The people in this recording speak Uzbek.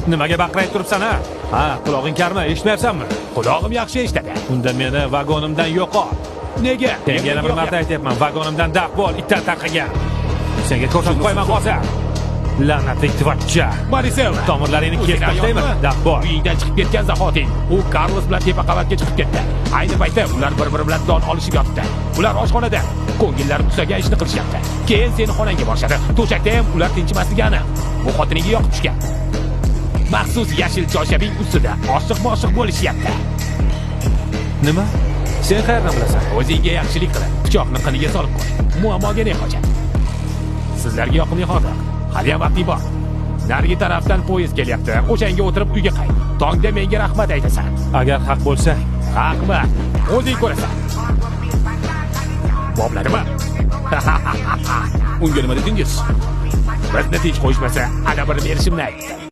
Nimaga baqirib turibsan ha? Ha, quloqing karmi, eshitmayapsanmi? Qulog'im yaxshi eshitadi. Unda meni vagonimdan yo'qol. Nega? Senga yana bir marta aytyapman, vagonimdan daf bo'l, itdan tarqagan. Senga ko'rsatib qo'yman hozir. La'natli tvachcha. Marisel, Tomirlaringni kesib tashlayman. Daf bo'l. Uyingdan chiqib ketgan zahoting u Karlos bilan tepa qavatga chiqib ketdi. Ayni paytda ular bir-biri bilan don olishib yotibdi. Ular oshxonada ko'ngillari tusagan ishni qilishyapti. Keyin seni xonangga borishadi. To'shakda ham ular tinchimasligi aniq. Bu xotiniga yoqib tushgan. Maxsus yashil choshabing ustida oshiq-moshiq bo'lishyapti. Nima? Sen qayerdan bilasan? O'zingga yaxshilik qilib, pichoqni qiniga solib qo'y. Muammoga ne hojat? Sizlarga yoqimli xotir. Hali ham vaqting bor. Narigi tarafdan poyezd kelyapti. O'shanga o'tirib uyga qayt. Tongda menga rahmat aytasan. Agar haq bo'lsa, Haqmi? O'zing ko'rasan. Boblarimi? Unga nima dedingiz? Bizni tinch qo'yishmasa, ana bir berishimni aytdi.